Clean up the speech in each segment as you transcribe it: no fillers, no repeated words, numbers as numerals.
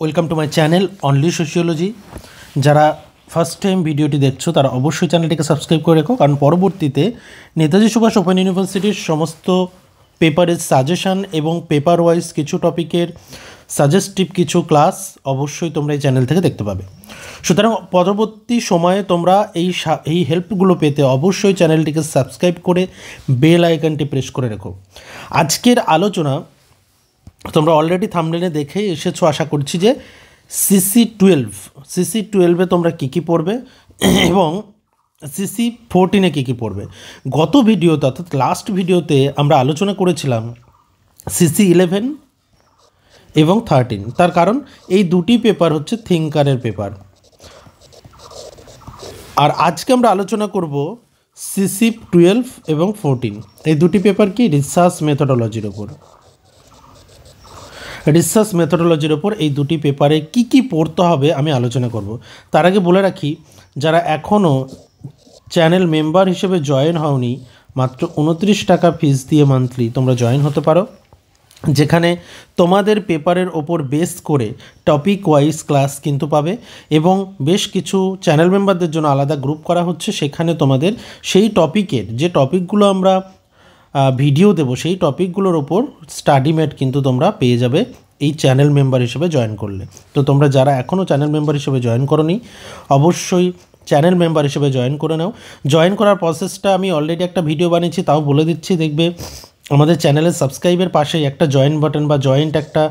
Welcome to my channel only sociology. যারা first time ভিডিওটি দেখছো তারা অবশ্যই চ্যানেলটিকে সাবস্ক্রাইব করে রেখো, কারণ পরবর্তীতে নেতাজি সুভাষ ওপেন ইউনিভার্সিটির সমস্ত পেপারের সাজেশান এবং পেপার ওয়াইজ কিছু টপিকের সাজেস্টিভ কিছু ক্লাস অবশ্যই তোমরা এই চ্যানেল থেকে দেখতে পাবে। সুতরাং পরবর্তী সময়ে তোমরা এই হেল্পগুলো পেতে অবশ্যই চ্যানেলটিকে সাবস্ক্রাইব করে বেল আইকনটি প্রেস করে রেখো। আজকের আলোচনা তোমরা অলরেডি থাম্বনেলে দেখেই এসেছো, আশা করছি যে CC12 তোমরা কী কী পড়বে এবং CC14 কী কী পড়বে। গত ভিডিওতে অর্থাৎ লাস্ট ভিডিওতে আমরা আলোচনা করেছিলাম CC11 এবং 13। তার কারণ এই দুটি পেপার হচ্ছে থিঙ্কারের পেপার। আর আজকে আমরা আলোচনা করব CC12 এবং 14। এই দুটি পেপার কি রিসার্চ মেথোডোলজির ওপর। রিসার্চ মেথোডোলজির ওপর এই দুটি পেপারে কি কি পড়তে হবে আমি আলোচনা করব। তার আগে বলে রাখি, যারা এখনও চ্যানেল মেম্বার হিসেবে জয়েন হওনি, মাত্র 29 টাকা ফিস দিয়ে মান্থলি তোমরা জয়েন হতে পারো, যেখানে তোমাদের পেপারের ওপর বেস করে টপিক ওয়াইজ ক্লাস কিন্তু পাবে এবং বেশ কিছু চ্যানেল মেম্বারদের জন্য আলাদা গ্রুপ করা হচ্ছে। সেখানে তোমাদের সেই টপিকের যে টপিকগুলো আমরা ভিডিও দেবো সেই টপিকগুলোর ওপর স্টাডি মেট কিন্তু তোমরা পেয়ে যাবে এই চ্যানেল মেম্বার হিসেবে জয়েন করলে। তো তোমরা যারা এখনও চ্যানেল মেম্বার হিসেবে জয়েন করোনি, অবশ্যই চ্যানেল মেম্বার হিসেবে জয়েন করে নাও। জয়েন করার প্রসেসটা আমি অলরেডি একটা ভিডিও বানিয়েছি, তাও বলে দিচ্ছি। দেখবে আমাদের চ্যানেলের সাবস্ক্রাইবের পাশেই একটা জয়েন বাটন বা জয়েন্ট একটা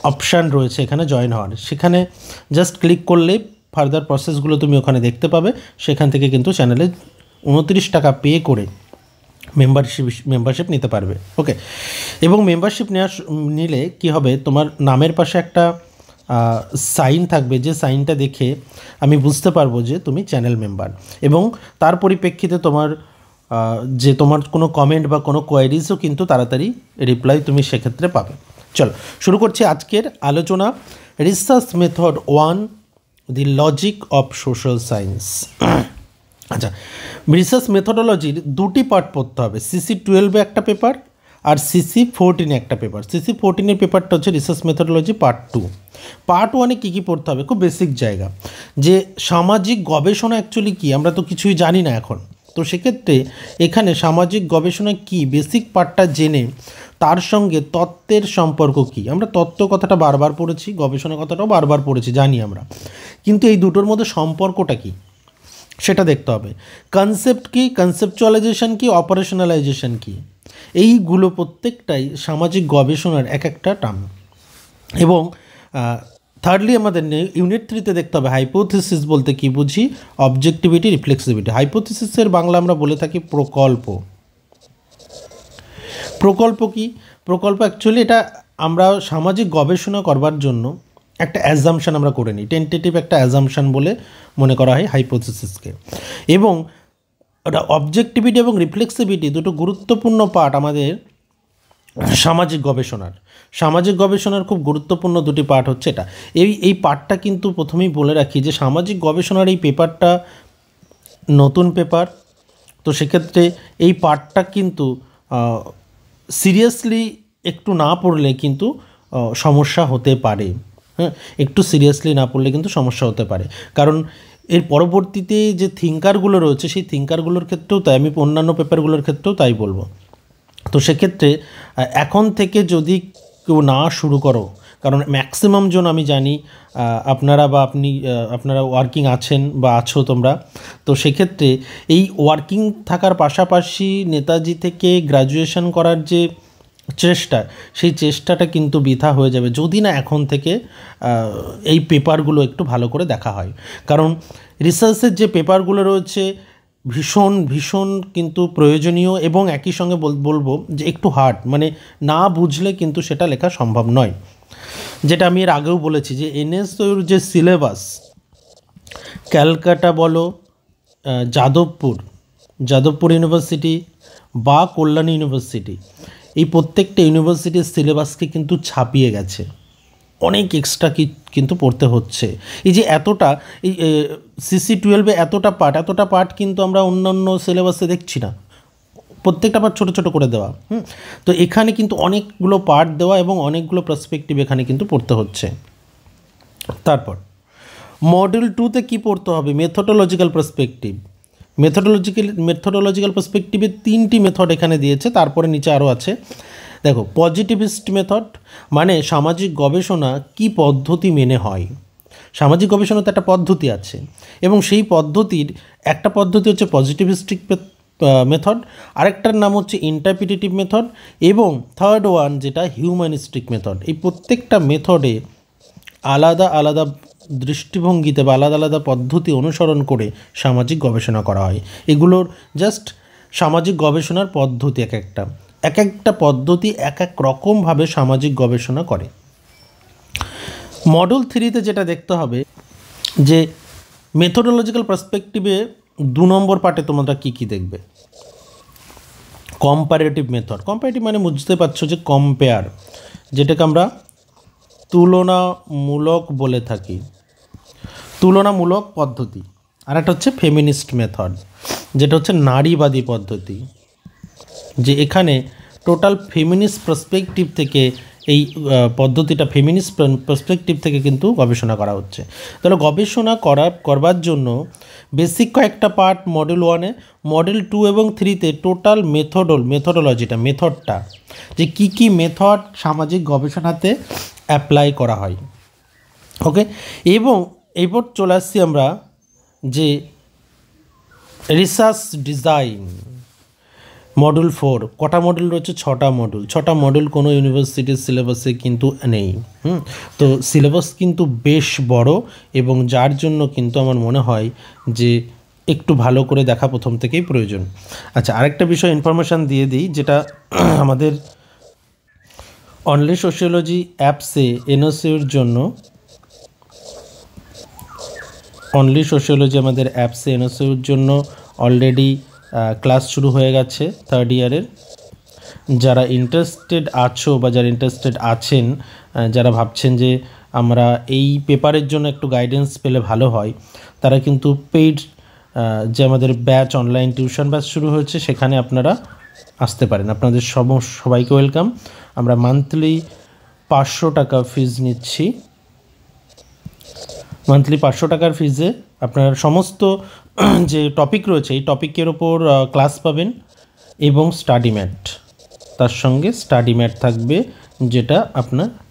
অপশান রয়েছে এখানে জয়েন হওয়ার। সেখানে জাস্ট ক্লিক করলে ফার্দার প্রসেসগুলো তুমি ওখানে দেখতে পাবে। সেখান থেকে কিন্তু চ্যানেলে 29 টাকা পে করে মেম্বারশিপ নিতে পারবে। ওকে, এবং মেম্বারশিপ নিলে কি হবে, তোমার নামের পাশে একটা সাইন থাকবে, যে সাইনটা দেখে আমি বুঝতে পারবো যে তুমি চ্যানেল মেম্বার, এবং তার পরিপ্রেক্ষিতে তোমার কোনো কমেন্ট বা কোনো কোয়ারিজও কিন্তু তাড়াতাড়ি রিপ্লাই তুমি সেক্ষেত্রে পাবে। চলো শুরু করছি আজকের আলোচনা। Research method 1, the logic of social science. আচ্ছা, রিসার্চ মেথোডোলজির দুটি পার্ট পড়তে হবে। CC12 একটা পেপার আর CC14 একটা পেপার। CC14 পেপারটা হচ্ছে রিসার্চ মেথোডোলজি পার্ট 2। পার্ট 1-এ কী কী পড়তে হবে, খুব বেসিক জায়গা, যে সামাজিক গবেষণা অ্যাকচুয়ালি কী আমরা তো কিছুই জানি না এখন। তো সেক্ষেত্রে এখানে সামাজিক গবেষণা কী বেসিক পার্টটা জেনে তার সঙ্গে তত্ত্বের সম্পর্ক কী। আমরা তত্ত্ব কথাটা বারবার পড়েছি, গবেষণা কথাটাও বারবার পড়েছি, জানি আমরা, কিন্তু এই দুটোর মধ্যে সম্পর্কটা কী সেটা দেখতে হবে। কনসেপ্ট কী, কনসেপচুয়ালাইজেশন কী, অপারেশনালাইজেশন কী, এইগুলো প্রত্যেকটাই সামাজিক গবেষণার এক একটা টার্ম। এবং থার্ডলি আমাদের ইউনিট 3-তে দেখতে হবে হাইপোথিসিস বলতে কী বুঝি, অবজেক্টিভিটি, রিফ্লেক্সিভিটি। হাইপোথিসিসের বাংলা আমরা বলে থাকি প্রকল্প। প্রকল্প কী, প্রকল্প অ্যাকচুয়ালি এটা আমরা সামাজিক গবেষণা করবার জন্য একটা অ্যাজাম্পশান আমরা করে নিই, টেন্টেটিভ একটা অ্যাজাম্পশান বলে মনে করা হয় হাইপোথিসিসকে। এবং অবজেক্টিভিটি এবং রিফ্লেক্সিভিটি দুটো গুরুত্বপূর্ণ পার্ট আমাদের সামাজিক গবেষণার খুব গুরুত্বপূর্ণ দুটি পার্ট হচ্ছে এটা। এই পার্টটা কিন্তু প্রথমেই বলে রাখি যে সামাজিক গবেষণার এই পেপারটা নতুন পেপার। তো সেক্ষেত্রে এই পার্টটা কিন্তু সিরিয়াসলি একটু না পড়লে কিন্তু সমস্যা হতে পারে। হ্যাঁ, একটু সিরিয়াসলি না পড়লে কিন্তু সমস্যা হতে পারে, কারণ এর পরবর্তীতে যে থিঙ্কারগুলো রয়েছে সেই থিঙ্কারগুলোর ক্ষেত্রেও তাই, আমি অন্যান্য পেপারগুলোর ক্ষেত্রেও তাই বলবো। তো সেক্ষেত্রে এখন থেকে যদি কেউ না শুরু করো, কারণ ম্যাক্সিমাম জন আমি জানি আপনারা ওয়ার্কিং আছেন বা আছো তোমরা, তো সেক্ষেত্রে এই ওয়ার্কিং থাকার পাশাপাশি নেতাজি থেকে গ্র্যাজুয়েশন করার যে সেই চেষ্টাটা কিন্তু বৃথা হয়ে যাবে যদি না এখন থেকে এই পেপারগুলো একটু ভালো করে দেখা হয়। কারণ রিসার্চের যে পেপারগুলো রয়েছে ভীষণ কিন্তু প্রয়োজনীয়, এবং একই সঙ্গে বলবো যে একটু হার্ড, মানে না বুঝলে কিন্তু সেটা লেখা সম্ভব নয়। যেটা আমি এর আগেও বলেছি যে NSOর যে সিলেবাস, ক্যালকাটা বলো, যাদবপুর ইউনিভার্সিটি বা কল্যাণী ইউনিভার্সিটি, এই প্রত্যেকটা ইউনিভার্সিটির সিলেবাসকে কিন্তু ছাপিয়ে গেছে, অনেক এক্সট্রা কিন্তু পড়তে হচ্ছে। এই যে এতটা, এই CC12 এতটা পার্ট কিন্তু আমরা অন্যান্য সিলেবাসে দেখছি না, প্রত্যেকটা পার্ট ছোটো ছোটো করে দেওয়া। তো এখানে কিন্তু অনেকগুলো পার্ট দেওয়া এবং অনেকগুলো পার্সপেক্টিভ এখানে কিন্তু পড়তে হচ্ছে। তারপর মডিউল 2-তে কী পড়তে হবে? Methodological perspective. মেথোডোলজিক্যাল পার্সপেক্টিভে 3টি মেথড এখানে দিয়েছে, তারপরে নিচে আরও আছে। দেখো, পজিটিভিস্ট মেথড মানে সামাজিক গবেষণা কি পদ্ধতি মেনে হয়। সামাজিক গবেষণাতে একটা পদ্ধতি আছে এবং সেই পদ্ধতির একটা পদ্ধতি হচ্ছে পজিটিভিস্টিক মেথড, আরেকটার নাম হচ্ছে ইন্টারপ্রিটেটিভ মেথড, এবং থার্ড ওয়ান যেটা হিউম্যানিস্টিক মেথড। এই প্রত্যেকটা মেথডে আলাদা আলাদা দৃষ্টিভঙ্গিতে বা আলাদা আলাদা পদ্ধতি অনুসরণ করে সামাজিক গবেষণা করা হয়। এগুলোর জাস্ট সামাজিক গবেষণার পদ্ধতি এক একটা পদ্ধতি এক এক রকমভাবে সামাজিক গবেষণা করে। মডিউল 3-তে যেটা দেখতে হবে যে মেথোডোলজিক্যাল পার্সপেক্টিভে 2 নম্বর পার্টে তোমরা কী দেখবে? Comparative method. কম্পারেটিভ মানে বুঝতে পারছো যে কম্পেয়ার, যেটাকে আমরা তুলনামূলক বলে থাকি, তুলনামূলক পদ্ধতি। আর একটা হচ্ছে ফেমিনিস্ট মেথড, যেটা হচ্ছে নারীবাদী পদ্ধতি, যে এখানে টোটাল ফেমিনিস্ট পার্সপেক্টিভ থেকে এই পদ্ধতিটা ফেমিনিস্ট পার্সপেক্টিভ থেকে কিন্তু গবেষণা করা হচ্ছে। তাহলে গবেষণা করবার জন্য বেসিক কয়েকটা পার্ট মডিউল 1-এ, মডিউল 2 এবং 3-তে টোটাল মেথোডোলজিটা, মেথডটা, যে কী মেথড সামাজিক গবেষণাতে অ্যাপ্লাই করা হয়। ওকে, এবং এরপর চলে আসছি আমরা যে রিসার্চ ডিজাইন মডিউল 4। কটা মডিউল রয়েছে? 6টা মডিউল। 6টা মডিউল কোনো ইউনিভার্সিটির সিলেবাসে কিন্তু নেই। তো সিলেবাস কিন্তু বেশ বড়, এবং যার জন্য কিন্তু আমার মনে হয় যে একটু ভালো করে দেখা প্রথম থেকেই প্রয়োজন। আচ্ছা, আরেকটা বিষয় ইনফরমেশান দিয়ে দিই, যেটা আমাদের অনলি সোশিওলজি অ্যাপসে এনওসির জন্য, অনলি সোশিওলজি আমাদের অ্যাপসে এনওসির জন্য অলরেডি ক্লাস শুরু হয়ে গেছে 3rd ইয়ারের। যারা ইন্টারেস্টেড আছো বা যারা ইন্টারেস্টেড আছেন, যারা ভাবছেন যে আমরা এই পেপারের জন্য একটু গাইডেন্স পেলে ভালো হয়, তারা কিন্তু পেইড যে আমাদের ব্যাচ, অনলাইন টিউশন ব্যাচ শুরু হয়েছে, সেখানে আপনারা আসতে পারেন। আপনাদের সবাইকে ওয়েলকাম। আমরা মান্থলি 500 টাকা ফিজ নিচ্ছি। মান্থলি 500 টাকার ফিজে আপনার সমস্ত যে টপিক রয়েছে এই টপিকের ওপর ক্লাস পাবেন, এবং স্টাডি ম্যাট, তার সঙ্গে স্টাডি ম্যাট থাকবে, যেটা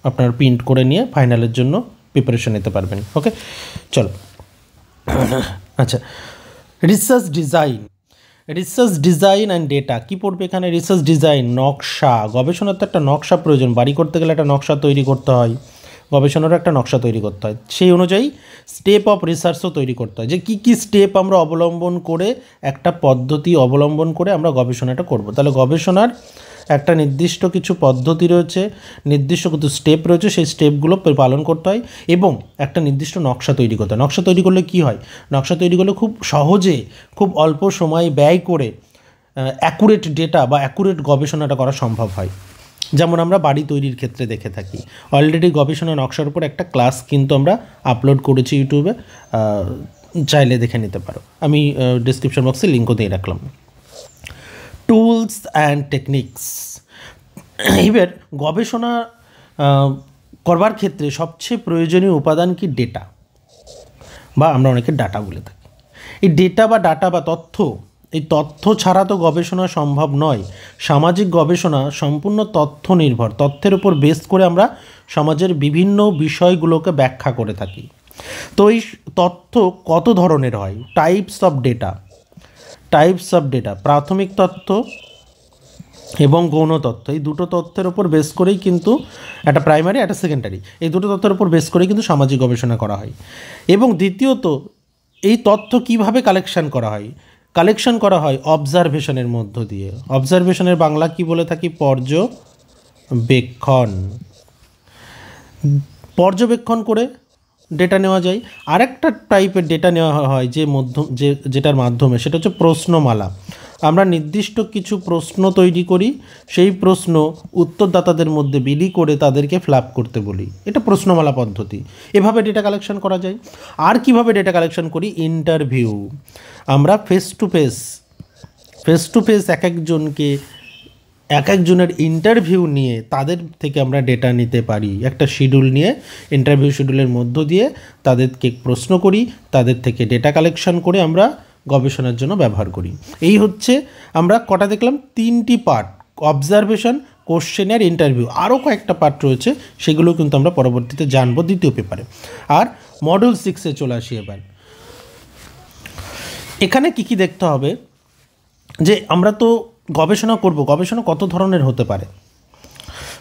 আপনার প্রিন্ট করে নিয়ে ফাইনালের জন্য প্রিপারেশন নিতে পারবেন। ওকে, চলো। আচ্ছা, রিসার্চ ডিজাইন অ্যান্ড ডেটা কী পড়বে এখানে? রিসার্চ ডিজাইন, নকশা। গবেষণার তো একটা নকশা প্রয়োজন, বাড়ি করতে গেলে একটা নকশা তৈরি করতে হয়, গবেষণারও একটা নকশা তৈরি করতে হয়, সেই অনুযায়ী স্টেপ অফ রিসার্চও তৈরি করতে হয়, যে কী স্টেপ আমরা অবলম্বন করে, একটা পদ্ধতি অবলম্বন করে আমরা গবেষণাটা করব। তাহলে গবেষণার একটা নির্দিষ্ট কিছু পদ্ধতি রয়েছে, নির্দিষ্ট কিছু স্টেপ রয়েছে, সেই স্টেপগুলো পালন করতে হয়, এবং একটা নির্দিষ্ট নকশা তৈরি করতে হয়। নকশা তৈরি করলে কী হয়? নকশা তৈরি করলে খুব সহজে, খুব অল্প সময় ব্যয় করে অ্যাকুরেট ডেটা বা অ্যাকুরেট গবেষণাটা করা সম্ভব হয়। যেমন আমরা বাড়ি তৈরির ক্ষেত্রে দেখে থাকি। অলরেডি গবেষণা নকশার উপর একটা ক্লাস কিন্তু আমরা আপলোড করেছি ইউটিউবে, চাইলে দেখে নিতে পারো। আমি ডিসক্রিপশন বক্সে লিঙ্কও দিয়ে রাখলাম। Tools and techniques. এবার গবেষণা করবার ক্ষেত্রে সবচেয়ে প্রয়োজনীয় উপাদান কি? ডেটা, বা আমরা অনেকে ডাটা বলে থাকি। এই ডেটা বা ডাটা বা তথ্য, এই তথ্য ছাড়া তো গবেষণা সম্ভব নয়। সামাজিক গবেষণা সম্পূর্ণ তথ্য নির্ভর, তথ্যের উপর বেস করে আমরা সমাজের বিভিন্ন বিষয়গুলোকে ব্যাখ্যা করে থাকি। তো এই তথ্য কত ধরনের হয়? টাইপস অফ ডেটা, প্রাথমিক তথ্য এবং গৌণ তথ্য, এই দুটো তথ্যের উপর বেস করেই কিন্তু একটা প্রাইমারি, একটা সেকেন্ডারি, এই দুটো তথ্যের উপর বেস করেই কিন্তু সামাজিক গবেষণা করা হয়। এবং দ্বিতীয়ত, এই তথ্য কিভাবে কালেকশন করা হয়? কালেকশন করা হয় অবজারভেশনের মধ্য দিয়ে। অবজারভেশনের বাংলা কি বলে থাকি? পর্যবেক্ষণ করে ডেটা নেওয়া যায়। আরেকটা টাইপের ডেটা নেওয়া হয় যেটার মাধ্যমে, সেটা হচ্ছে প্রশ্নমালা। আমরা নির্দিষ্ট কিছু প্রশ্ন তৈরি করি, সেই প্রশ্ন উত্তরদাতাদের মধ্যে বিলি করে তাদেরকে ফ্ল্যাপ করতে বলি, এটা প্রশ্নমালা পদ্ধতি। এভাবে ডেটা কালেকশন করা যায়। আর কিভাবে ডেটা কালেকশন করি? ইন্টারভিউ। আমরা ফেস টু ফেস এক একজনকে এক একজনের ইন্টারভিউ নিয়ে তাদের থেকে আমরা ডেটা নিতে পারি। একটা শিডিউল নিয়ে ইন্টারভিউ শিডিউলের মধ্য দিয়ে তাদেরকে প্রশ্ন করি, তাদের থেকে ডেটা কালেকশন করে আমরা গবেষণার জন্য ব্যবহার করি। এই হচ্ছে আমরা কটা দেখলাম, 3টি পার্ট, অবজারভেশন, কোশ্চেনের, ইন্টারভিউ, আরও কয়েকটা পার্ট রয়েছে, সেগুলো কিন্তু আমরা পরবর্তীতে জানবো দ্বিতীয় পেপারে। আর মডিউল 6-এ চলে আসি এবার। এখানে কি দেখতে হবে, যে আমরা তো গবেষণা করব, গবেষণা কত ধরনের হতে পারে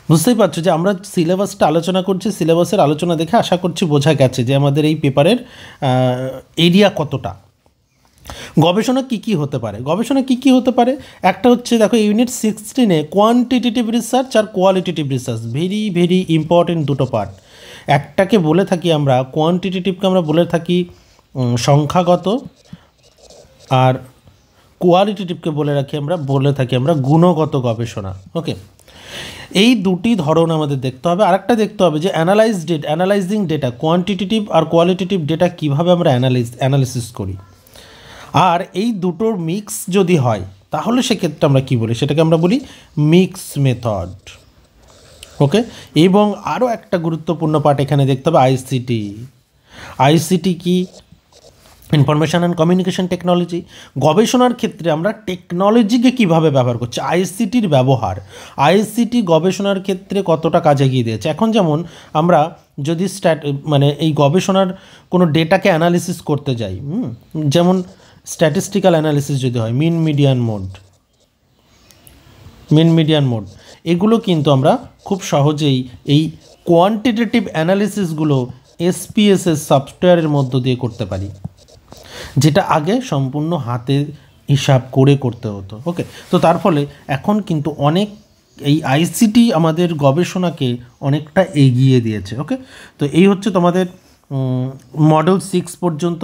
বুঝতেই পারছো। যে আমরা সিলেবাসটা আলোচনা করছি, সিলেবাসের আলোচনা দেখে আশা করছি বোঝা গেছে যে আমাদের এই পেপারের এরিয়া কতটা। গবেষণা কি হতে পারে, গবেষণা কি হতে পারে, একটা হচ্ছে দেখো ইউনিট 16-এ কোয়ান্টিটেটিভ রিসার্চ আর qualitative research, very very important দুটো পার্ট। একটাকে বলে থাকি আমরা কোয়ান্টিটেটিভকে আমরা বলে থাকি সংখ্যাগত, আর কোয়ালিটেটিভকে বলে থাকি আমরা গুণগত গবেষণা। ওকে, এই দুটি ধরন আমাদের দেখতে হবে। আরেকটা দেখতে হবে যে অ্যানালাইজিং ডেটা, কোয়ান্টিটেটিভ আর কোয়ালিটেটিভ ডেটা কীভাবে আমরা অ্যানালিসিস করি। আর এই দুটোর মিক্স যদি হয় তাহলে সেক্ষেত্রে আমরা কী বলি, সেটাকে আমরা বলি মিক্স মেথড। ওকে, এবং আরও একটা গুরুত্বপূর্ণ পার্ট এখানে দেখতে হবে আইসিটি কি, ইনফরমেশান অ্যান্ড কমিউনিকেশন টেকনোলজি। গবেষণার ক্ষেত্রে আমরা টেকনোলজিকে কীভাবে ব্যবহার করছি, আইসিটির ব্যবহার, আইসিটি গবেষণার ক্ষেত্রে কতটা কাজে এগিয়ে দিয়েছে। এখন যেমন আমরা যদি এই গবেষণার কোনো ডেটাকে অ্যানালিসিস করতে যাই, যেমন স্ট্যাটিস্টিক্যাল অ্যানালিসিস যদি হয়, মিন মিডিয়ান মোড, এগুলো কিন্তু আমরা খুব সহজেই এই কোয়ান্টিটেটিভ অ্যানালিসিসগুলো এসপিএসএস সফটওয়্যারের মধ্য দিয়ে করতে পারি, যেটা আগে সম্পূর্ণ হাতে হিসাব করে করতে হতো। ওকে, তো তার ফলে এখন কিন্তু অনেক এই আইসিটি আমাদের গবেষণাকে অনেকটা এগিয়ে দিয়েছে। ওকে, তো এই হচ্ছে তোমাদের মডিউল 6 পর্যন্ত।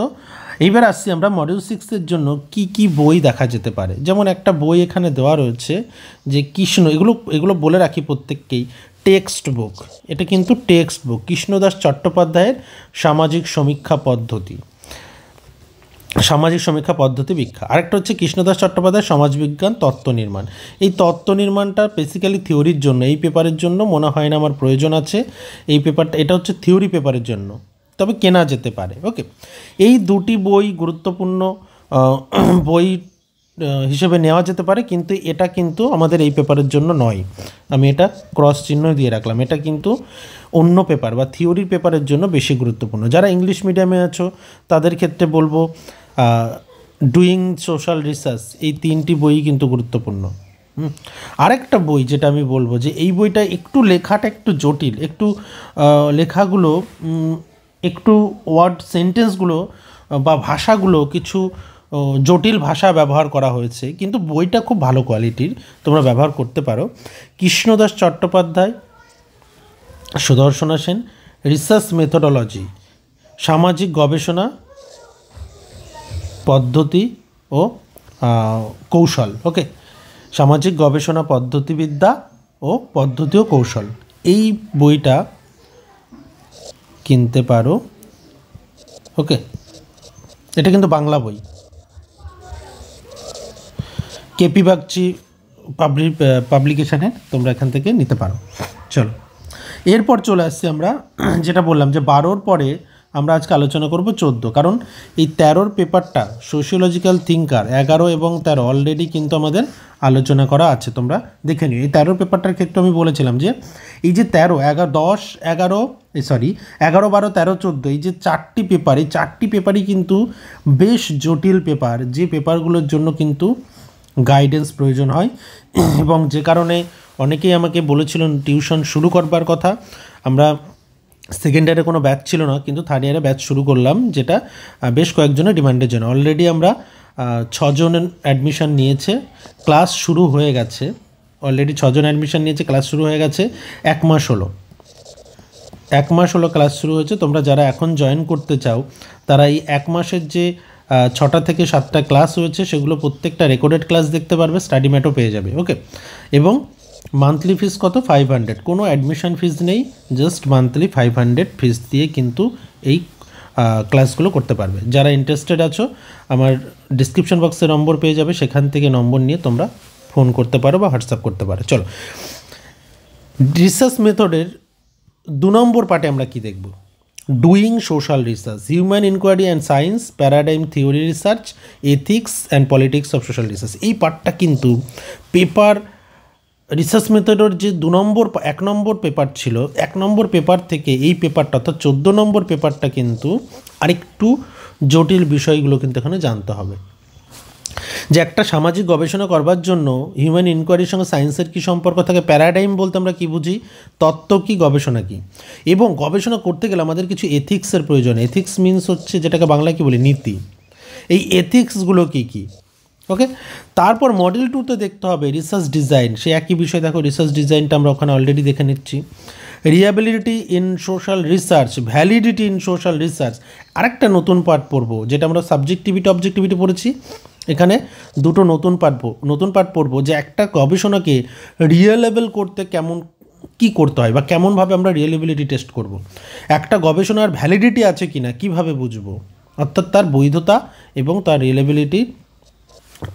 এইবার আসছি আমরা মডিউল 6-এর জন্য কি বই দেখা যেতে পারে। যেমন একটা বই এখানে দেওয়া রয়েছে যে কৃষ্ণ, এগুলো বলে রাখি প্রত্যেককেই, টেক্সট বুক, এটা কিন্তু টেক্সট বুক, কৃষ্ণদাস চট্টোপাধ্যায়ের সামাজিক সমীক্ষা পদ্ধতি ব্যাখ্যা। আরেকটা হচ্ছে কৃষ্ণদাস চট্টোপাধ্যায়ের সমাজবিজ্ঞান তত্ত্ব নির্মাণ। এই তত্ত্ব নির্মাণটা বেসিক্যালি থিওরির জন্য, এই পেপারের জন্য মনে হয় না আমার প্রয়োজন আছে এই পেপারটা, এটা হচ্ছে থিওরি পেপারের জন্য, তবে কেনা যেতে পারে। ওকে, এই দুটি বই গুরুত্বপূর্ণ বই হিসেবে নেওয়া যেতে পারে, কিন্তু এটা কিন্তু আমাদের এই পেপারের জন্য নয়, আমি এটা ক্রস চিহ্ন দিয়ে রাখলাম। এটা কিন্তু অন্য পেপার বা থিওরির পেপারের জন্য বেশি গুরুত্বপূর্ণ। যারা ইংলিশ মিডিয়ামে আছো তাদের ক্ষেত্রে বলবো ডুইং সোশ্যাল রিসার্চ, এই 3টি বই কিন্তু গুরুত্বপূর্ণ। আরেকটা বই যেটা আমি বলবো যে এই বইটা একটু লেখাটা একটু জটিল, একটু লেখাগুলো একটু সেন্টেন্সগুলো বা ভাষাগুলো কিছু জটিল ভাষা ব্যবহার করা হয়েছে, কিন্তু বইটা খুব ভালো কোয়ালিটির, তোমরা ব্যবহার করতে পারো। কৃষ্ণদাস চট্টোপাধ্যায়, সুদর্শনা সেন, রিসার্চ মেথোডোলজি, সামাজিক গবেষণা পদ্ধতি ও কৌশল। ওকে, সামাজিক গবেষণা পদ্ধতিবিদ্যা ও পদ্ধতি ও কৌশল, এই বইটা কিনতে পারো। ওকে, এটা কিন্তু বাংলা বই, কেপি বাগচি পাবলিকেশানের, তোমরা এখান থেকে নিতে পারো। চলো, এরপর চলে আসছি আমরা, যেটা বললাম যে 12-র পরে আমরা আজকে আলোচনা করব 14, কারণ এই 13-র পেপারটা সোশিওলজিক্যাল থিঙ্কার 11 এবং 13 অলরেডি কিন্তু আমাদের আলোচনা করা আছে, তোমরা দেখে নিও। এই 13-র পেপারটার ক্ষেত্রে আমি বলেছিলাম যে এই যে 13, 11, 11, 12, 13, 14, এই যে 4টি পেপার, এই 4টি পেপারই কিন্তু বেশ জটিল পেপার, যে পেপারগুলোর জন্য কিন্তু গাইডেন্স প্রয়োজন হয়, এবং যে কারণে অনেকেই আমাকে বলেছিলেন টিউশন শুরু করবার কথা। আমরা সেকেন্ড ইয়ারে কোনো ব্যাচ ছিল না, কিন্তু থার্ড ইয়ারে ব্যাচ শুরু করলাম, যেটা বেশ কয়েকজনের ডিমান্ডের জন্য। অলরেডি আমরা 6 জন অ্যাডমিশন নিয়েছে, ক্লাস শুরু হয়ে গেছে। অলরেডি 6 জন অ্যাডমিশন নিয়েছে, ক্লাস শুরু হয়ে গেছে, 1 মাস হলো ক্লাস শুরু হয়েছে। তোমরা যারা এখন জয়েন করতে চাও তারা এই 1 মাসের যে 6টা থেকে 7টা ক্লাস হয়েছে সেগুলো প্রত্যেকটা রেকর্ডেড ক্লাস দেখতে পারবে, স্টাডি ম্যাটও পেয়ে যাবে। ওকে, এবং মান্থলি ফিস কত? 500, কোনো অ্যাডমিশন ফিস নেই, জাস্ট মান্থলি 500 ফিস দিয়ে কিন্তু এই ক্লাসগুলো করতে পারবে। যারা ইন্টারেস্টেড আছো আমার ডিসক্রিপশন বক্সে নম্বর পেয়ে যাবে, সেখান থেকে নম্বর নিয়ে তোমরা ফোন করতে পারো বা হোয়াটসঅ্যাপ করতে পারো। চলো, রিসার্চ মেথডের 2 নম্বর পার্টে আমরা কি দেখব? Doing social research, human inquiry and science, paradigm theory research, ethics and politics of social research. এই পার্টটা কিন্তু পেপার রিসার্চ মেথডের যে 1 নম্বর পেপার ছিল, 1 নম্বর পেপার থেকে এই পেপারটা অর্থাৎ 14 নম্বর পেপারটা কিন্তু আরেকটু জটিল বিষয়গুলো কিন্তু এখানে জানতে হবে। যে একটা সামাজিক গবেষণা করবার জন্য হিউম্যান ইনকোয়ারির সঙ্গে সায়েন্সের কী সম্পর্ক থাকে, প্যারাডাইম বলতে আমরা কী বুঝি, তত্ত্ব কী, গবেষণা কী, এবং গবেষণা করতে গেলে আমাদের কিছু এথিক্সের প্রয়োজন। এথিক্স মিনস হচ্ছে যেটাকে বাংলায় কী বলি, নীতি। এই এথিক্সগুলো কী কী, ওকে। তারপর মডেল 2তে দেখতে হবে রিসার্চ ডিজাইন, সে একই বিষয়। দেখো রিসার্চ ডিজাইনটা আমরা ওখানে অলরেডি দেখে নিচ্ছি। Reliability in social research, validity in social research, আরেকটা নতুন পার্ট পড়বো, যেটা আমরা সাবজেক্টিভিটি অবজেক্টিভিটি পড়েছি, এখানে দুটো নতুন পার্ট পড়বো যে একটা গবেষণাকে রিয়েলেবল করতে কেমন কী করতে হয় বা কেমনভাবে আমরা রিয়েলেবিলিটি টেস্ট করব। একটা গবেষণার ভ্যালিডিটি আছে কি না কীভাবে বুঝবো, অর্থাৎ তার বৈধতা এবং তার রিয়েলেবিলিটি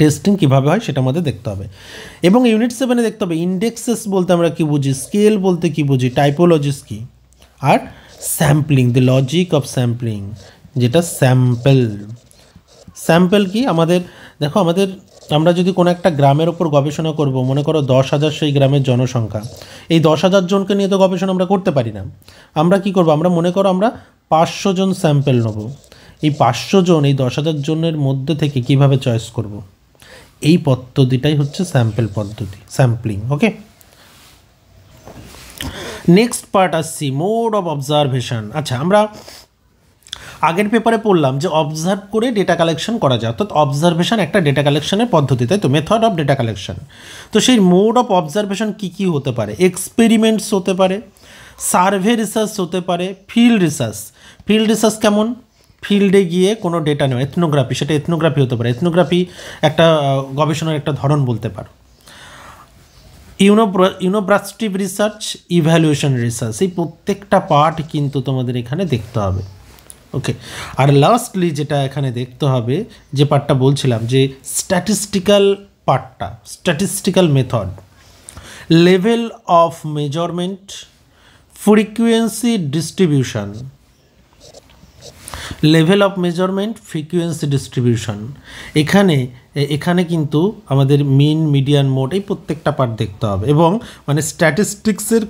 টেস্টিং কীভাবে হয় সেটা আমাদের দেখতে হবে। এবং ইউনিট 7-এ দেখতে হবে ইন্ডেক্সেস বলতে আমরা কী বুঝি, স্কেল বলতে কী বুঝি, টাইপোলজিস কী, আর sampling, the logic of sampling, যেটা স্যাম্পল কি আমাদের। দেখো আমরা যদি কোনো একটা গ্রামের ওপর গবেষণা করব, মনে করো 10,000 সেই গ্রামের জনসংখ্যা, এই 10,000 জনকে নিয়ে তো গবেষণা আমরা করতে পারি না। আমরা কি করব, আমরা মনে করো আমরা 500 জন স্যাম্পল নেব। এই 500 জন, এই 10,000 জনের মধ্যে থেকে কিভাবে চয়েস করব, এই পদ্ধতিটাই হচ্ছে স্যাম্পল পদ্ধতি, স্যাম্পলিং, ওকে। নেক্সট পার্ট আসছি মোড অফ অবজারভেশন। আচ্ছা, আমরা আগের পেপারে পড়লাম যে অবজার্ভ করে ডেটা কালেকশন করা যায়, অর্থাৎ অবজারভেশন একটা ডেটা কালেকশনের পদ্ধতি, তাই তো, মেথড অফ ডেটা কালেকশন। তো সেই মোড অফ অবজারভেশন কী কী হতে পারে? এক্সপেরিমেন্টস হতে পারে, সার্ভে রিসার্চ হতে পারে, ফিল্ড রিসার্চ কেমন, ফিল্ডে গিয়ে কোনো ডেটা নেওয়া, এথনোগ্রাফি, সেটা এথনোগ্রাফি হতে পারে। এথনোগ্রাফি একটা গবেষণার একটা ধরন বলতে পারো। ইউনোব্রাস্টিভ রিসার্চ, ইভ্যালুয়েশন রিসার্চ, এই প্রত্যেকটা পার্ট কিন্তু তোমাদের এখানে দেখতে হবে, ওকে। আর লাস্টলি যেটা এখানে দেখতে হবে, যে পার্টটা বলছিলাম, যে স্ট্যাটিস্টিক্যাল পার্টটা, statistical method, level of measurement, frequency distribution, এখানে কিন্তু আমাদের মিন, মিডিয়ান, মোড, এই প্রত্যেকটা পার্ট দেখতে হবে। এবং মানে স্ট্যাটিস্টিক্সের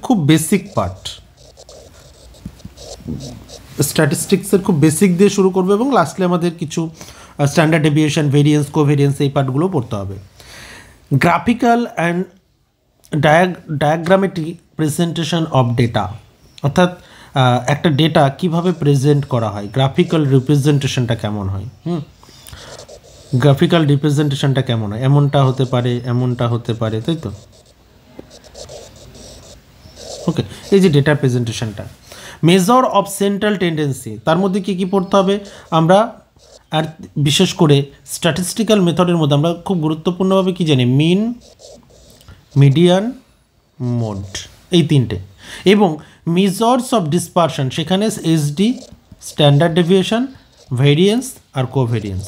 খুব বেসিক দিয়ে শুরু করবো, এবং লাস্টলি আমাদের কিছু স্ট্যান্ডার্ড ডেভিয়েশন, ভেরিয়েন্স, কোভেরিয়েন্স, এই পার্টগুলো পড়তে হবে। Graphical and diagrammatic presentation of data, অর্থাৎ একটা ডেটা কিভাবে প্রেজেন্ট করা হয়, গ্রাফিক্যাল রিপ্রেজেন্টেশনটা কেমন হয়, এমনটা হতে পারে, এমনটা হতে পারে, তাই তো, ওকে। এই যে ডেটা প্রেজেন্টেশনটা, মেজার অফ সেন্ট্রাল টেন্ডেন্সি, তার মধ্যে কী কী পড়তে হবে আমরা, আর বিশেষ করে স্ট্যাটিস্টিক্যাল মেথডের মধ্যে আমরা খুব গুরুত্বপূর্ণভাবে কী জানি, মিন, মিডিয়ান, মোড, এই তিনটে। এবং মেজার্স অফ ডিসপারশন, সেখানে এসডি, স্ট্যান্ডার্ড ডেভিয়েশন, ভেরিয়েন্স আর কোভেরিয়েন্স,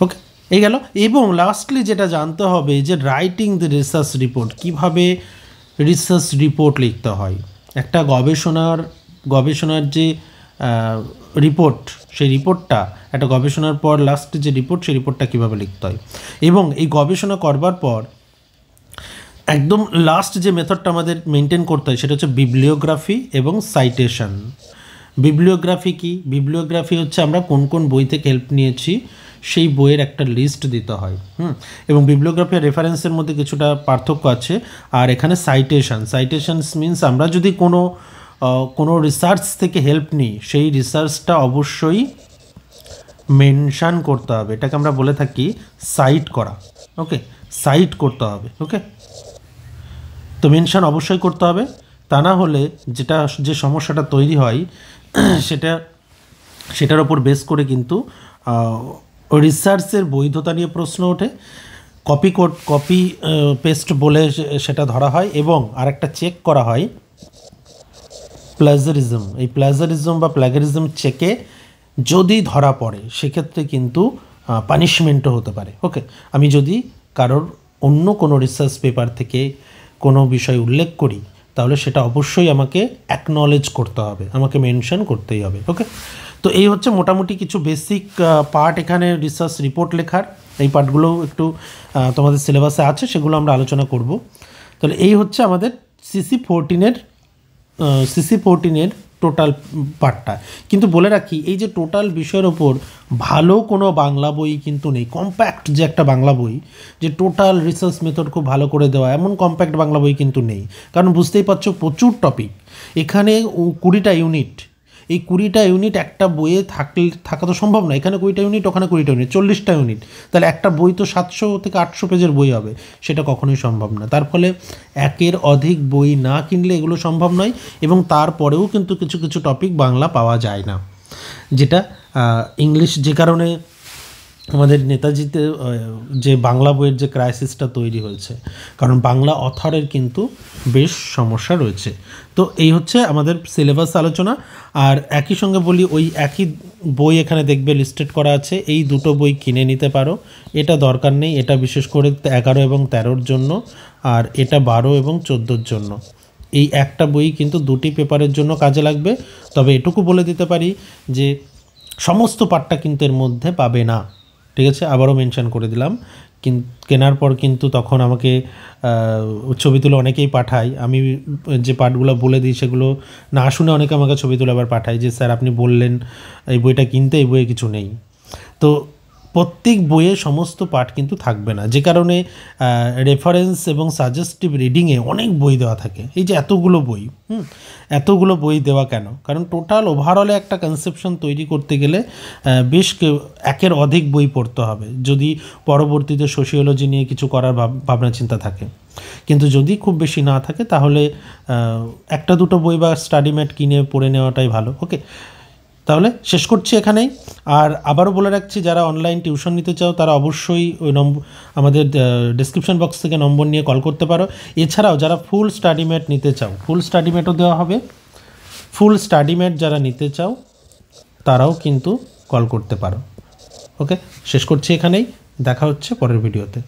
ওকে, এই গেল। এবং লাস্টলি যেটা জানতে হবে যে রাইটিং দ্য রিসার্চ রিপোর্ট, কীভাবে রিসার্চ রিপোর্ট লিখতে হয়, একটা গবেষণার যে রিপোর্ট, সেই রিপোর্টটা একটা গবেষণার পর লাস্টে যে রিপোর্ট, সেই রিপোর্টটা কীভাবে লিখতে হয়। এবং এই গবেষণা করবার পর একদম লাস্ট যে মেথডটা আমাদের মেনটেন করতে হয়, সেটা হচ্ছে বিবলিওগ্রাফি এবং সাইটেশন। বিবলিওগ্রাফি কি? বিবলিওগ্রাফি হচ্ছে আমরা কোন কোন বই থেকে হেল্প নিয়েছি সেই বইয়ের একটা লিস্ট দিতে হয়, এবং বিবলিওগ্রাফি আর রেফারেন্সের মধ্যে কিছুটা পার্থক্য আছে। আর এখানে সাইটেশনস মিনস আমরা যদি কোনো রিসার্চ থেকে হেল্প নিই, সেই রিসার্চটা অবশ্যই মেনশান করতে হবে, এটাকে আমরা বলে থাকি সাইট করা, ওকে, সাইট করতে হবে, ওকে। তো মেনশান অবশ্যই করতে হবে, তা না হলে যে সমস্যাটা তৈরি হয় সেটার ওপর বেস করে কিন্তু রিসার্চের বৈধতা নিয়ে প্রশ্ন ওঠে, কপি পেস্ট বলে সেটা ধরা হয়। এবং আরেকটা চেক করা হয় প্লাজারিজম, এই প্লাজারিজম বা প্লাগারিজম চেকে যদি ধরা পড়ে সেক্ষেত্রে কিন্তু পানিশমেন্টও হতে পারে, ওকে। আমি যদি কারোর অন্য কোনো রিসার্চ পেপার থেকে কোনো বিষয় উল্লেখ করি তাহলে সেটা অবশ্যই আমাকে অ্যাকনলেজ করতে হবে, আমাকে মেনশন করতেই হবে। ওকে, তো এই হচ্ছে মোটামুটি কিছু বেসিক পার্ট এখানে রিসার্চ রিপোর্ট লেখার। এই পার্টগুলো একটু তোমাদের সিলেবাসে আছে, সেগুলো আমরা আলোচনা করব। তাহলে এই হচ্ছে আমাদের CC14-এর টোটাল পার্টটা। কিন্তু বলে রাখি, এই যে টোটাল বিষয়ের ওপর ভালো কোনো বাংলা বই কিন্তু নেই। কম্প্যাক্ট যে একটা বাংলা বই, যে টোটাল রিসার্চ মেথড খুব ভালো করে দেওয়া, এমন কম্প্যাক্ট বাংলা বই কিন্তু নেই। কারণ বুঝতেই পারছো, প্রচুর টপিক, এখানে 20টা ইউনিট। এই 20টা ইউনিট একটা বইয়ে থাকা তো সম্ভব না। এখানে 20টা ইউনিট, ওখানে 20টা ইউনিট, 40টা ইউনিট। তাহলে একটা বই তো 700 থেকে 800 পেজের বই হবে, সেটা কখনোই সম্ভব না। তার ফলে একের অধিক বই না কিনলে এগুলো সম্ভব নয়। এবং তারপরেও কিন্তু কিছু কিছু টপিক বাংলা পাওয়া যায় না, যেটা ইংলিশ, যে কারণে আমাদের নেতাজিতে যে বাংলা বইয়ের যে ক্রাইসিসটা তৈরি হয়েছে, কারণ বাংলা অথরের কিন্তু বেশ সমস্যা রয়েছে। তো এই হচ্ছে আমাদের সিলেবাস আলোচনা। আর একই সঙ্গে বলি, ওই একই বই এখানে দেখবে লিস্টেড করা আছে, এই দুটো বই কিনে নিতে পারো। এটা দরকার নেই, এটা বিশেষ করে 11 এবং 13-র জন্য, আর এটা 12 এবং 14-র জন্য। এই একটা বই কিন্তু দুটি পেপারের জন্য কাজে লাগবে। তবে এটুকু বলে দিতে পারি যে সমস্ত পাঠটা কিন্তু এর মধ্যে পাবে না, ঠিক আছে? আবারও মেনশন করে দিলাম। কেনার পর কিন্তু তখন আমাকে ছবি তুলে অনেকেই পাঠায়। আমি যে পার্টগুলো বলে দিই সেগুলো না শুনে অনেকে আমাকে ছবি তুলে আবার পাঠায় যে স্যার আপনি বললেন এই বইটা কিনতে, এই বইয়ে কিছু নেই। তো প্রত্যেক বইয়ে সমস্ত পার্ট কিন্তু থাকবে না, যে কারণে রেফারেন্স এবং সাজেস্টিভ রিডিংয়ে অনেক বই দেওয়া থাকে। এই যে এতগুলো বই দেওয়া কেন? কারণ টোটাল ওভারঅলে একটা কনসেপশন তৈরি করতে গেলে বেশ একের অধিক বই পড়তে হবে, যদি পরবর্তীতে সোশিওলজি নিয়ে কিছু করার ভাবনা চিন্তা থাকে। কিন্তু যদি খুব বেশি না থাকে তাহলে একটা দুটো বই বা স্টাডি ম্যাট কিনে পড়ে নেওয়াটাই ভালো। ওকে, তাহলে শেষ করছি এখানেই। আর আবারও বলে রাখছি, যারা অনলাইন টিউশন নিতে চাও তারা অবশ্যই ওই আমাদের ডেসক্রিপশন বক্স থেকে নম্বর নিয়ে কল করতে পারো। এছাড়াও যারা ফুল স্টাডি ম্যাট নিতে চাও, ফুল স্টাডি ম্যাটও দেওয়া হবে। ফুল স্টাডি ম্যাট যারা নিতে চাও তারাও কিন্তু কল করতে পারো। ওকে, শেষ করছি এখানেই, দেখা হচ্ছে পরের ভিডিওতে।